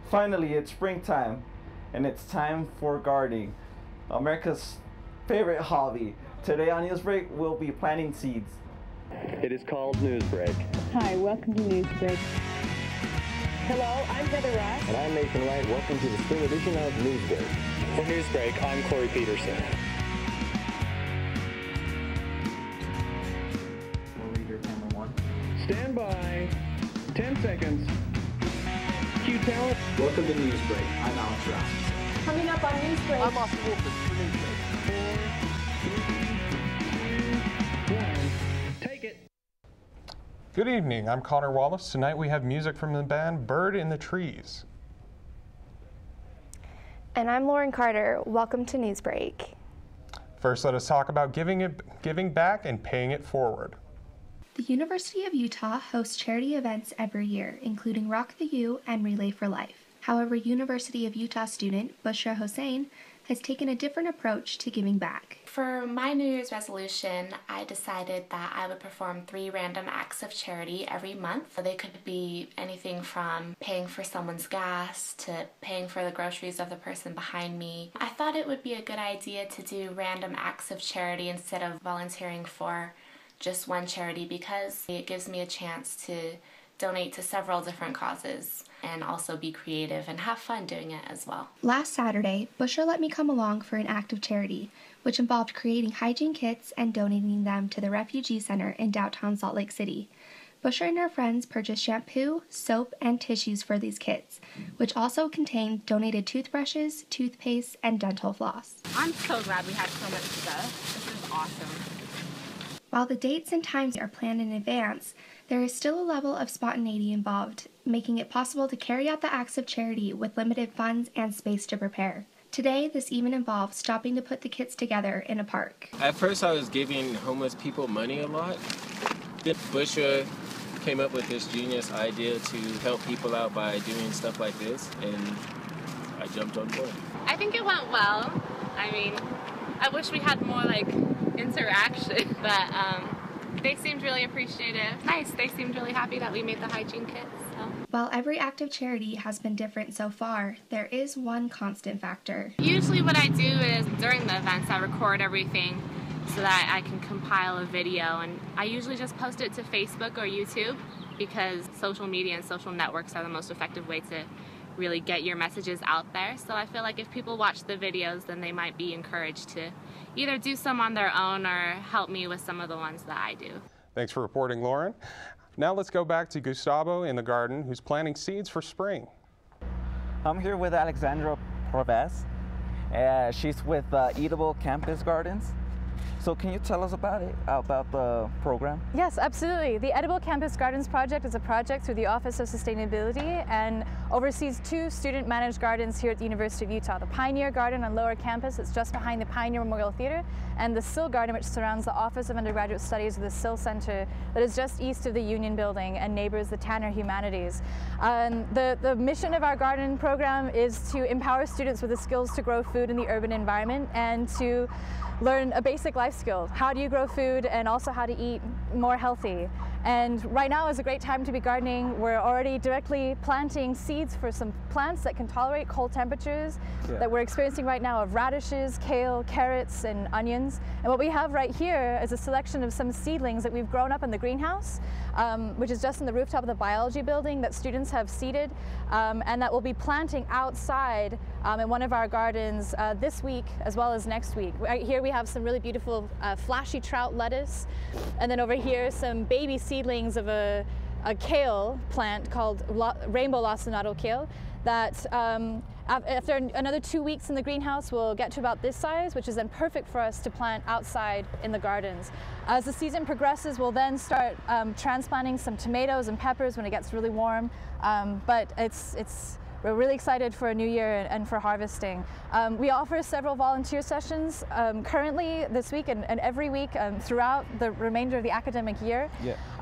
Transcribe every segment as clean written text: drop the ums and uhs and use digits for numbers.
Finally, it's springtime, and it's time for gardening, America's favorite hobby. Today on Newsbreak, we'll be planting seeds. It is called Newsbreak. Hi, welcome to Newsbreak. Hello, I'm Heather Ross. And I'm Nathan Wright. Welcome to the spring edition of Newsbreak. For Newsbreak, I'm Corey Peterson. We'll read your camera one. Stand by. 10 seconds. Cue talent. Welcome to Newsbreak. I'm Alex Ross. Coming up on Newsbreak. I'm Austin Wolford for Newsbreak. 4, 3, 2, 1. Take it. Good evening, I'm Connor Wallace. Tonight we have music from the band Bird in the Trees. And I'm Lauren Carter. Welcome to Newsbreak. First, let us talk about giving back and paying it forward. The University of Utah hosts charity events every year, including Rock the U and Relay for Life. However, University of Utah student Bushra Hossein has taken a different approach to giving back. For my New Year's resolution, I decided that I would perform 3 random acts of charity every month. They could be anything from paying for someone's gas to paying for the groceries of the person behind me. I thought it would be a good idea to do random acts of charity instead of volunteering for just one charity, because it gives me a chance to donate to several different causes and also be creative and have fun doing it as well. Last Saturday, Bushra let me come along for an act of charity, which involved creating hygiene kits and donating them to the Refugee Center in downtown Salt Lake City. Bushra and her friends purchased shampoo, soap, and tissues for these kits, which also contained donated toothbrushes, toothpaste, and dental floss. I'm so glad we had so much stuff. This is awesome. While the dates and times are planned in advance, there is still a level of spontaneity involved, making it possible to carry out the acts of charity with limited funds and space to prepare. Today, this even involves stopping to put the kits together in a park. At first, I was giving homeless people money a lot. Then Bushra came up with this genius idea to help people out by doing stuff like this, and I jumped on board. I think it went well. I mean, I wish we had more interaction, but they seemed really appreciative. Nice, they seemed really happy that we made the hygiene kits. So. While every act of charity has been different so far, there is one constant factor. Usually what I do is during the events I record everything so that I can compile a video, and I usually just post it to Facebook or YouTube because social media and social networks are the most effective way to really get your messages out there. So I feel like if people watch the videos, then they might be encouraged to either do some on their own or help me with some of the ones that I do. Thanks for reporting, Lauren. Now let's go back to Gustavo in the garden, who's planting seeds for spring. I'm here with Alexandra Porves. She's with Eatable Campus Gardens. So can you tell us about the program? Yes, absolutely. The Edible Campus Gardens project is a project through the Office of Sustainability and oversees 2 student-managed gardens here at the University of Utah. The Pioneer Garden on Lower Campus, it's just behind the Pioneer Memorial Theater, and the Sill Garden, which surrounds the Office of Undergraduate Studies of the Sill Center, that is just east of the Union Building and neighbors the Tanner Humanities. The mission of our garden program is to empower students with the skills to grow food in the urban environment and to learn a basic life skill. How do you grow food, and also how to eat more healthy? And right now is a great time to be gardening. We're already directly planting seeds for some plants that can tolerate cold temperatures that we're experiencing right now of radishes, kale, carrots, and onions. And what we have right here is a selection of some seedlings that we've grown up in the greenhouse, which is just in the rooftop of the biology building that students have seeded, and that we'll be planting outside in one of our gardens this week as well as next week. Right here we have some really beautiful flashy trout lettuce, and then over here some baby seedlings of a kale plant called rainbow lacinato kale that after another 2 weeks in the greenhouse will get to about this size, which is then perfect for us to plant outside in the gardens. As the season progresses, we'll then start transplanting some tomatoes and peppers when it gets really warm, but we're really excited for a new year and for harvesting. We offer several volunteer sessions currently this week and every week throughout the remainder of the academic year.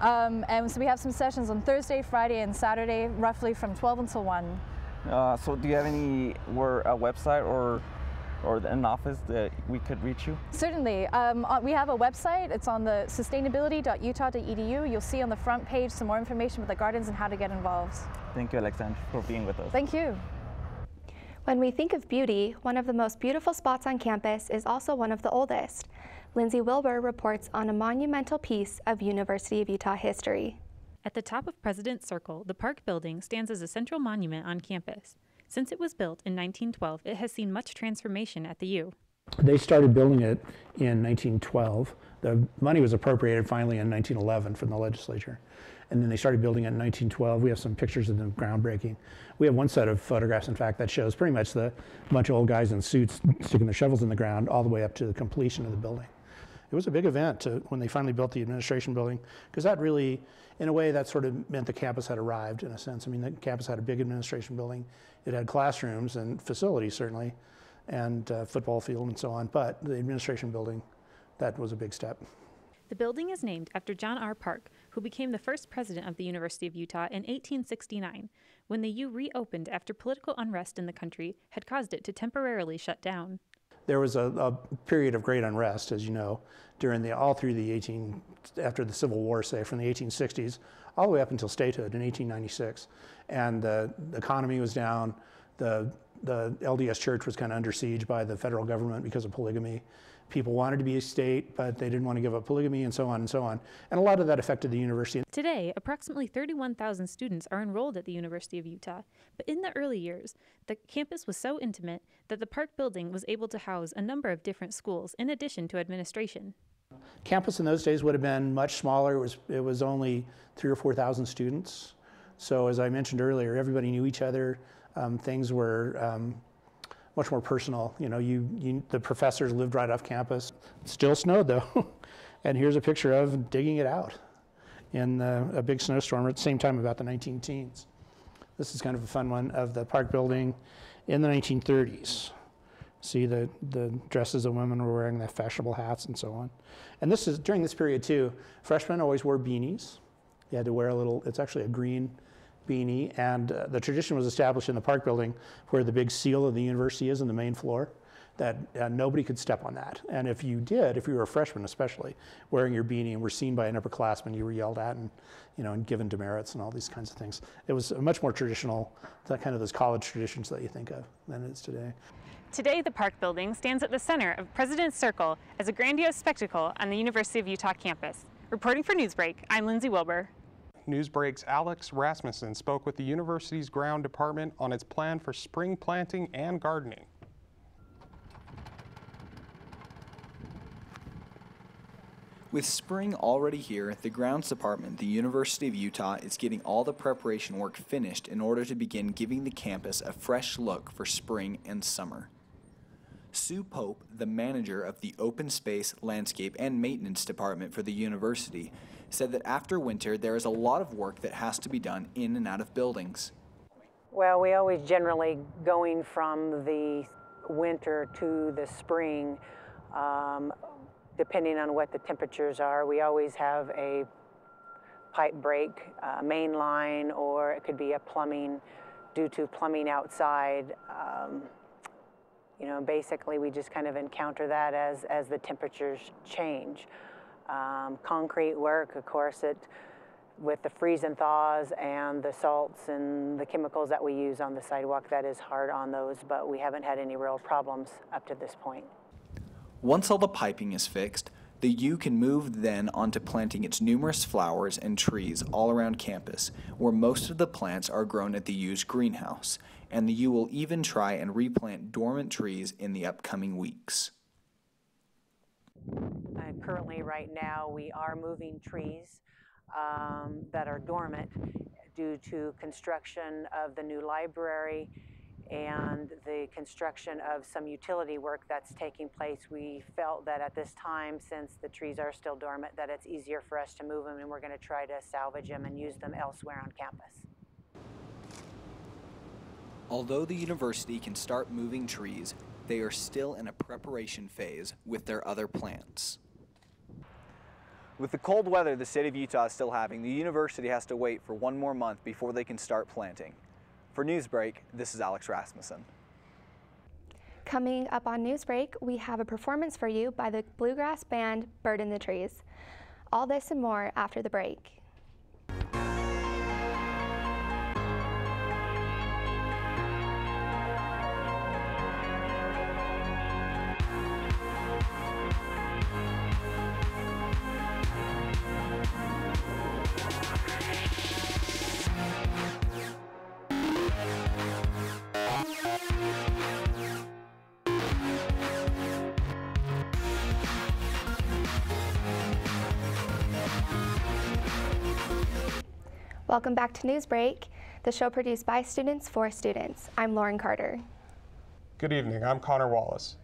And so we have some sessions on Thursday, Friday, and Saturday, roughly from 12 until 1. So do you have a website or an office that we could reach you? Certainly. We have a website. It's on the sustainability.utah.edu. You'll see on the front page some more information about the gardens and how to get involved. Thank you, Alexandra, for being with us. Thank you. When we think of beauty, one of the most beautiful spots on campus is also one of the oldest. Lindsay Wilbur reports on a monumental piece of University of Utah history. At the top of President's Circle, the Park Building stands as a central monument on campus. Since it was built in 1912, it has seen much transformation at the U. They started building it in 1912. The money was appropriated finally in 1911 from the legislature. And then they started building it in 1912. We have some pictures of them groundbreaking. We have one set of photographs, in fact, that shows pretty much the bunch of old guys in suits sticking their shovels in the ground all the way up to the completion of the building. It was a big event when they finally built the administration building, because that really, in a way, that sort of meant the campus had arrived, in a sense. I mean, the campus had a big administration building. It had classrooms and facilities, certainly, and football field and so on. But the administration building, that was a big step. The building is named after John R. Park, who became the first president of the University of Utah in 1869, when the U reopened after political unrest in the country had caused it to temporarily shut down. There was a period of great unrest, as you know, all through after the Civil War, say, from the 1860s, all the way up until statehood in 1896. And the economy was down. The LDS Church was kind of under siege by the federal government because of polygamy. People wanted to be a state, but they didn't want to give up polygamy, and so on and so on. And a lot of that affected the university. Today, approximately 31,000 students are enrolled at the University of Utah. But in the early years, the campus was so intimate that the Park Building was able to house a number of different schools in addition to administration. Campus in those days would have been much smaller. It was only 3,000 or 4,000 students. So as I mentioned earlier, everybody knew each other. Things were much more personal. You know, the professors lived right off campus. It still snowed though. And here's a picture of digging it out in a big snowstorm at the same time, about the 19-teens. This is kind of a fun one of the Park Building in the 1930s. See the dresses the women were wearing, the fashionable hats and so on. And this is during this period too. Freshmen always wore beanies. You had to wear it's actually a green beanie, and the tradition was established in the Park Building where the big seal of the university is in the main floor, that nobody could step on that. And if you were a freshman especially, wearing your beanie and were seen by an upperclassman, you were yelled at and, and given demerits and all these kinds of things. It was a much more traditional, kind of those college traditions that you think of than it is today. Today, the Park Building stands at the center of President's Circle as a grandiose spectacle on the University of Utah campus. Reporting for Newsbreak, I'm Lindsay Wilbur. Newsbreak's Alex Rasmussen spoke with the university's ground department on its plan for spring planting and gardening. With spring already here, the grounds department at the University of Utah is getting all the preparation work finished in order to begin giving the campus a fresh look for spring and summer. Sue Pope, the manager of the Open Space, Landscape, and Maintenance Department for the university, said that after winter there is a lot of work that has to be done in and out of buildings. Well, we always generally going from the winter to the spring, depending on what the temperatures are. We always have a pipe break, main line, or it could be a plumbing, due to plumbing outside. Basically we just kind of encounter that as the temperatures change. Concrete work, of course, with the freeze and thaws and the salts and the chemicals that we use on the sidewalk, that is hard on those, but we haven't had any real problems up to this point. Once all the piping is fixed, the U can move then onto planting its numerous flowers and trees all around campus, where most of the plants are grown at the U's greenhouse, and the U will even try and replant dormant trees in the upcoming weeks. Currently, right now, we are moving trees that are dormant due to construction of the new library and the construction of some utility work that's taking place. We felt that at this time, since the trees are still dormant, that it's easier for us to move them, and we're going to try to salvage them and use them elsewhere on campus. Although the university can start moving trees, they are still in a preparation phase with their other plants. With the cold weather the state of Utah is still having, the university has to wait for one more month before they can start planting. For Newsbreak, this is Alex Rasmussen. Coming up on Newsbreak, we have a performance for you by the bluegrass band Bird in the Trees. All this and more after the break. Welcome back to Newsbreak, the show produced by students for students. I'm Lauren Carter. Good evening, I'm Connor Wallace.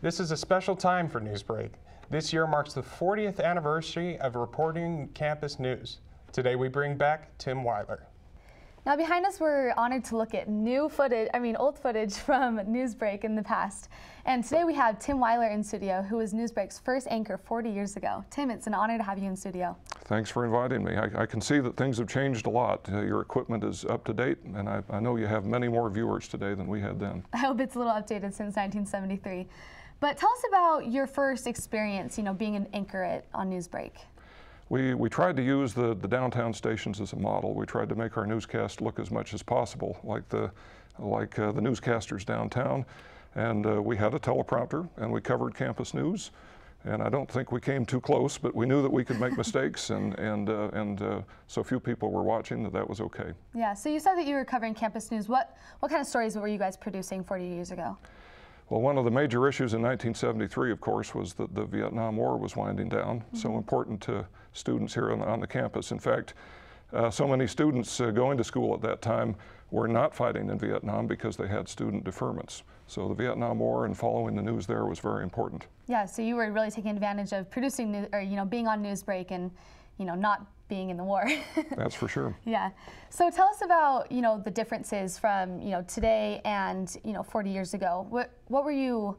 This is a special time for Newsbreak. This year marks the 40th anniversary of reporting campus news. Today we bring back Tim Weiler. Now behind us, we're honored to look at old footage from Newsbreak in the past. And today we have Tim Weiler in studio, who was Newsbreak's first anchor 40 years ago. Tim, it's an honor to have you in studio. Thanks for inviting me. I can see that things have changed a lot. Your equipment is up to date, and I know you have many more viewers today than we had then. I hope it's a little updated since 1973. But tell us about your first experience, being an anchor on Newsbreak. We tried to use the downtown stations as a model. We tried to make our newscast look as much as possible like the newscasters downtown. And we had a teleprompter, and we covered campus news. And I don't think we came too close, but we knew that we could make mistakes, and so few people were watching that was okay. Yeah, so you said that you were covering campus news. What kind of stories were you guys producing 40 years ago? Well, one of the major issues in 1973, of course, was that the Vietnam War was winding down, so important to students here on the campus. In fact, so many students going to school at that time were not fighting in Vietnam because they had student deferments. So the Vietnam War and following the news there was very important. Yeah, so you were really taking advantage of producing, being on Newsbreak and, not being in the war. That's for sure. Yeah. So tell us about, the differences from, today and, 40 years ago. What were you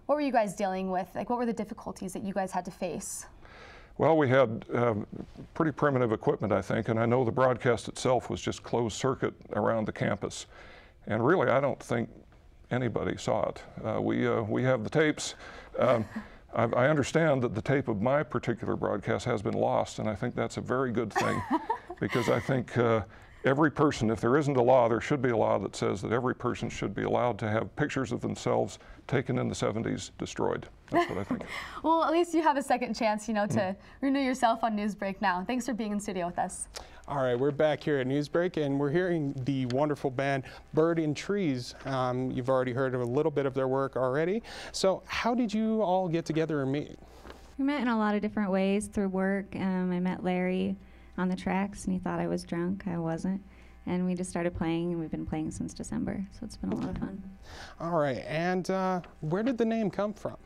guys dealing with? Like, what were the difficulties that you guys had to face? Well, we had pretty primitive equipment, I think, and I know the broadcast itself was just closed circuit around the campus. And really, I don't think anybody saw it. We have the tapes. I understand that the tape of my particular broadcast has been lost, and I think that's a very good thing, because I think every person, if there isn't a law, there should be a law that says that every person should be allowed to have pictures of themselves taken in the 70s destroyed. That's what I think. Well, at least you have a second chance, to renew yourself on Newsbreak now. Thanks for being in studio with us. All right, we're back here at Newsbreak, and we're hearing the wonderful band Bird in Trees. You've already heard of a little bit of their work already. So how did you all get together and meet? We met in a lot of different ways through work. I met Larry on the tracks, and he thought I was drunk. I wasn't. And we just started playing, and we've been playing since December, so it's been a lot of fun. All right, and where did the name come from?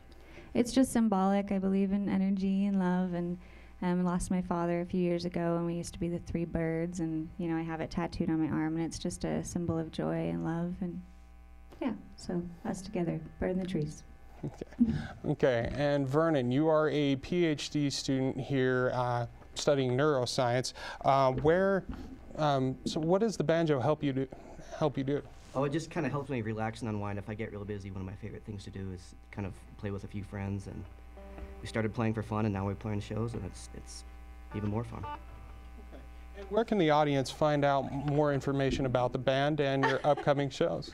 It's just symbolic. I believe in energy and love, and I lost my father a few years ago, and we used to be the three birds, and I have it tattooed on my arm, and it's just a symbol of joy and love, and yeah, so us together, Bird in the Trees. Okay, and Vernon, you are a PhD student here studying neuroscience. So what does the banjo help you do? Oh, it just kind of helps me relax and unwind. If I get real busy, one of my favorite things to do is kind of play with a few friends, and we started playing for fun, and now we're playing shows, and it's even more fun. Okay. And where can the audience find out more information about the band and your upcoming shows?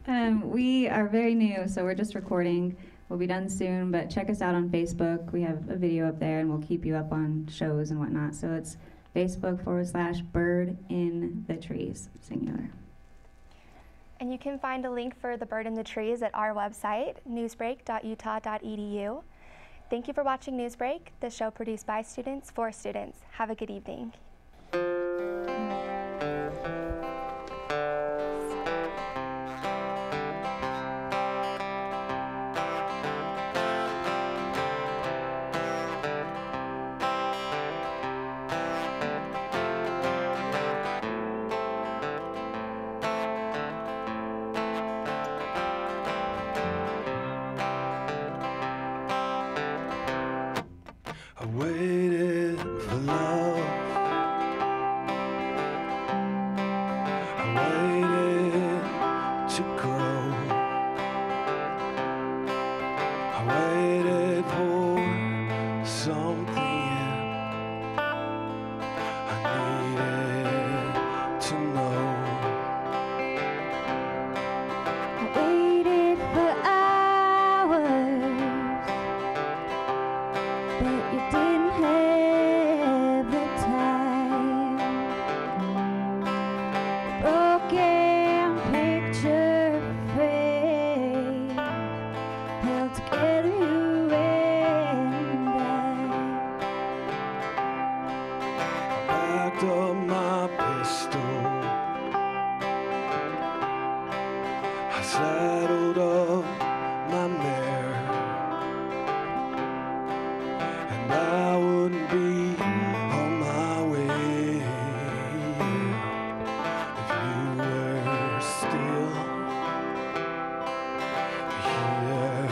We are very new, so we're just recording. We'll be done soon, but check us out on Facebook. We have a video up there, and we'll keep you up on shows and whatnot. So it's Facebook.com/Bird in the Trees, singular. And you can find a link for the Bird in the Trees at our website, newsbreak.utah.edu. Thank you for watching Newsbreak, the show produced by students for students. Have a good evening. I waited for love. I waited to grow. I waited for something I needed to know. I waited for hours, but you didn't have the time. Broken my pistol. I saddled up my mare, and I wouldn't be on my way if you were still here.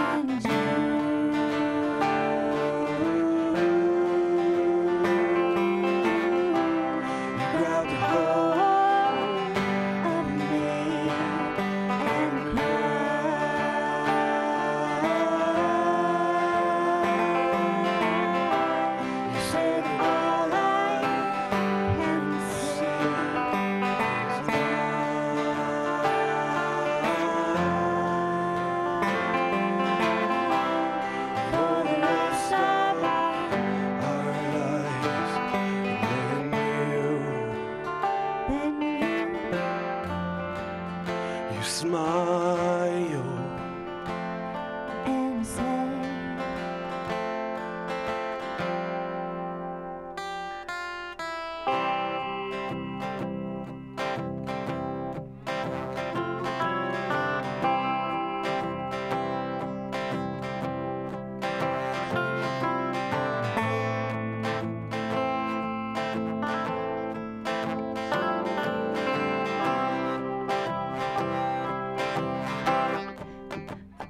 And you grabbed a hold of me and cried. You said that all I can see is for the rest of our lives. And then you smile and say,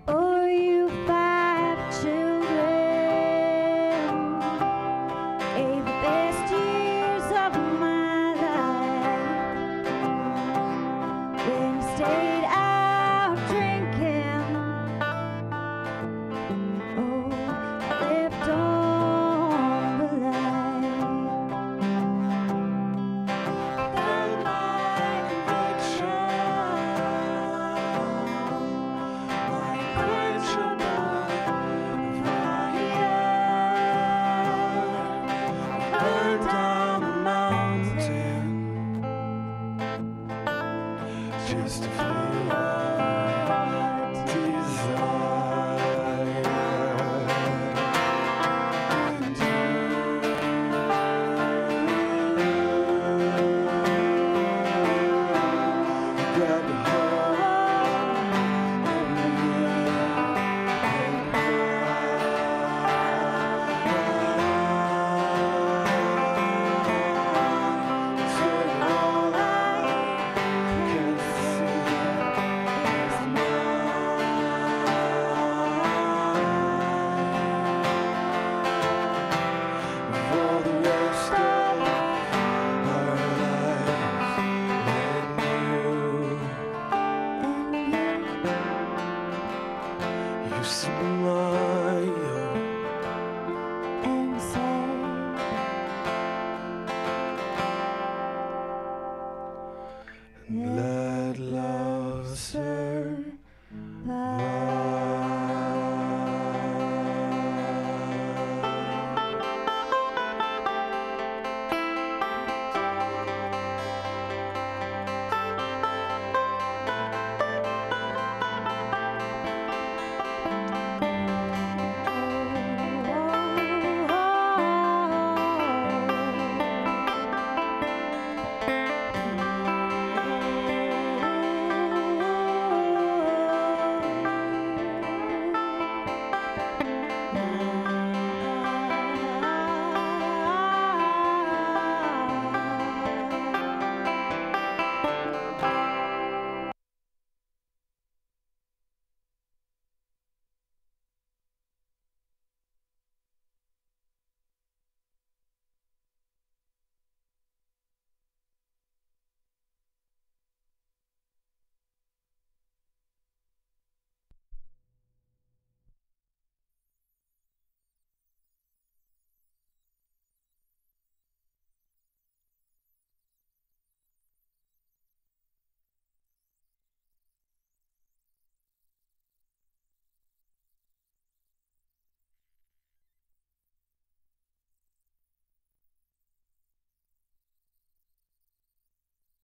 oh, you 5 children gave the best years of my life when you stayed out drinking. Oh, left on the line. Found my conviction, my unquenchable fire. Burned down the mountain just to find